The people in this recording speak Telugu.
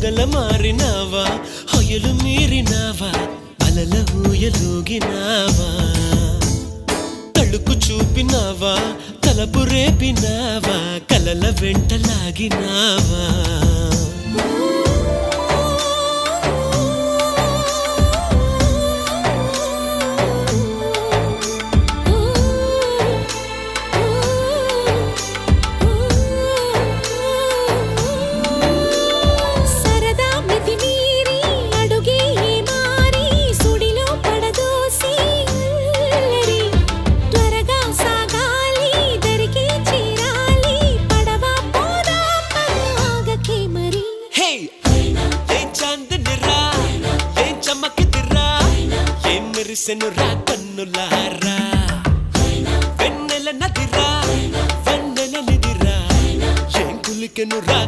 మొగల మారినావా హొయలు మీరినావా అలల ఊయలూగినావా తళుకు చూపినావా తలపు రేపినావా కలల వెంటలాగినావా మెరిసెనురా కన్నులారా వెన్నెల నదిరా వెన్నెల నిదిరా ఏం కులికెనురా